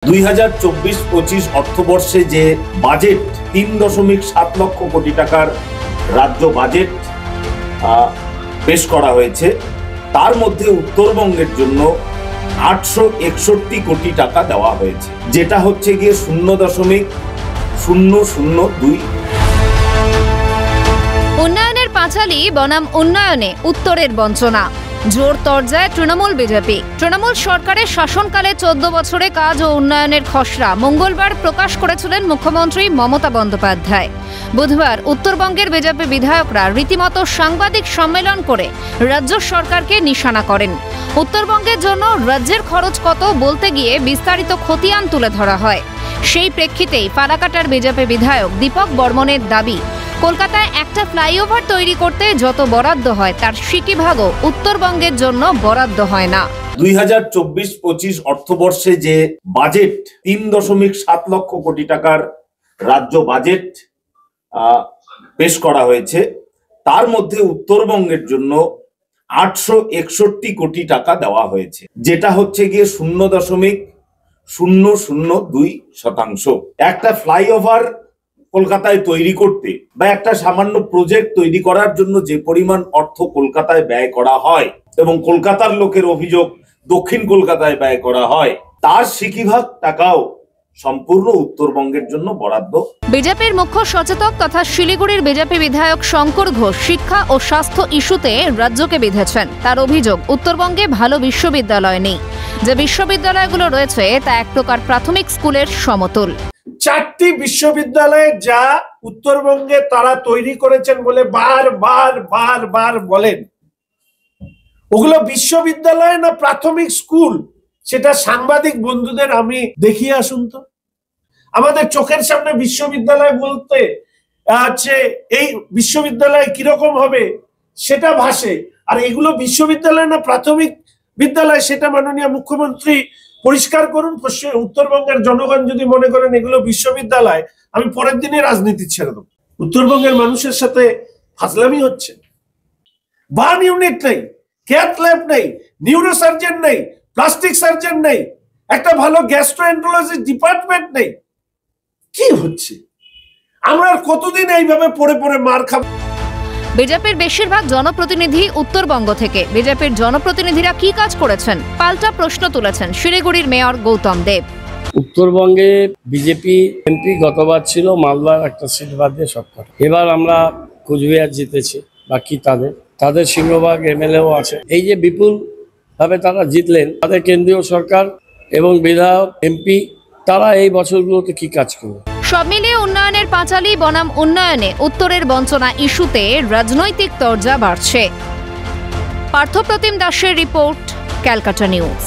2024-25 অর্থবর্ষে যে বাজেট 3.7 লক্ষ কোটি টাকার রাজ্য বাজেট পেশ করা হয়েছে, তার মধ্যে উত্তরবঙ্গের জন্য 861 কোটি টাকা দেওয়া হয়েছে, যেটা হচ্ছে গিয়ে 0.002। উন্নয়নের পাঁচালী বনাম উন্নয়নে উত্তরের বঞ্চনা, জোর তরজায় তৃণমূল বিজেপি। তৃণমূল সরকারের শাসনকালে 14 বছরে কাজ ও উন্নয়নের খসড়া মঙ্গলবার প্রকাশ করেছিলেন মুখ্যমন্ত্রী মমতা বন্দ্যোপাধ্যায়। বুধবার উত্তরবঙ্গের বিজেপি বিধায়করা রীতিমতো সাংবাদিক সম্মেলন করে রাজ্য সরকারকে নিশানা করেন। উত্তরবঙ্গের জন্য রাজ্যের খরচ কত বলতে গিয়ে বিস্তারিত খতিয়ান তুলে ধরা হয়। সেই প্রেক্ষিতেই ফালাকাটার বিজেপি বিধায়ক দীপক বর্মনের দাবি, কলকাতায় একটা ফ্লাইওভার তৈরি করতে যত বরাদ্দ হয় তার 60 ভাগও উত্তরবঙ্গের জন্য বরাদ্দ হয় না। 2024-25 অর্থবর্ষে যে বাজেট 3.7 লক্ষ কোটি টাকার রাজ্য বাজেট পেশ করা হয়েছে, তার মধ্যে উত্তরবঙ্গের জন্য 861 কোটি টাকা দেওয়া হয়েছে, যেটা হচ্ছে গিয়ে 0.002%। একটা ফ্লাইওভার কলকাতায় তৈরি করতে বা একটা সামান্য প্রজেক্ট তৈরি করার জন্য যে পরিমাণ অর্থ কলকাতায় ব্যয় করা হয় এবং কলকাতার লোকের অভিযোগ দক্ষিণ কলকাতায় ব্যয় করা হয়, তার 60 ভাগ টাকাও সম্পূর্ণ উত্তরবঙ্গের জন্য বরাদ্দ। বিজেপির মুখ্য সচেতক তথা শিলিগুড়ির বিজেপি বিধায়ক শঙ্কর ঘোষ শিক্ষা ও স্বাস্থ্য ইস্যুতে রাজ্যকে বিঁধেছেন। তার অভিযোগ, উত্তরবঙ্গে ভালো বিশ্ববিদ্যালয় নেই, যে বিশ্ববিদ্যালয়গুলো রয়েছে তা এক প্রকার প্রাথমিক স্কুলের সমতুল। 4টি বিশ্ববিদ্যালয় যা উত্তরবঙ্গে তারা তৈরি করেছেন বলে বার বলেন, ওগুলো বিশ্ববিদ্যালয় না প্রাথমিক স্কুল, সেটা সাংবাদিক বন্ধুদের আমি দেখিয়ে আসুন তো। আমাদের চোখের সামনে বিশ্ববিদ্যালয় বলতে আছে, এই বিশ্ববিদ্যালয় কিরকম হবে সেটা ভাসে, আর এগুলো বিশ্ববিদ্যালয় না প্রাথমিক বিদ্যালয় সেটা মাননীয় মুখ্যমন্ত্রী পরিষ্কার করুন। উত্তরবঙ্গের জনগণ যদি মনে করেন এগুলো বিশ্ববিদ্যালয়, আমি পরের দিনে রাজনীতি ছেড়ে দেবো। উত্তরবঙ্গের মানুষের সাথে ফাজলামি হচ্ছে। বার্ন ইউনিট নেই, ক্যাথ ল্যাব নেই, নিউরোসার্জন নেই, প্লাস্টিক সার্জন নেই, একটা ভালো গ্যাস্ট্রোএন্টারোলজি ডিপার্টমেন্ট নেই। কি হচ্ছে? আমরা আর কতদিন এইভাবে পড়ে মার খাবো? বিজেপির বেশিরভাগ জনপ্রতিনিধি উত্তরবঙ্গ থেকে। বিজেপির জনপ্রতিনিধিরা কি কাজ করেছেন পাল্টা প্রশ্ন তুলেছেন শিলিগুড়ির মেয়র গৌতম দেব। উত্তরবঙ্গে বিজেপি এমপি গতবার ছিল মালদার একটা সিট বাদ দিয়ে সবকটা। এবার আমরা কুচবিহার জিতেছি, বাকি তাদের সিংহভাগ এমএলএও আছে। এই যে বিপুল ভাবে তারা জিতলেন, তাদের কেন্দ্রীয় সরকার এবং বিধায়ক এমপি তারা এই বছরগুলোতে কি কাজ করবে? সব মিলিয়ে উন্নয়নের পাঁচালী বনাম উন্নয়নে উত্তরের বঞ্চনা ইস্যুতে রাজনৈতিক তরজা বাড়ছে। পার্থপ্রতিম দাসের রিপোর্ট, ক্যালকাটা নিউজ।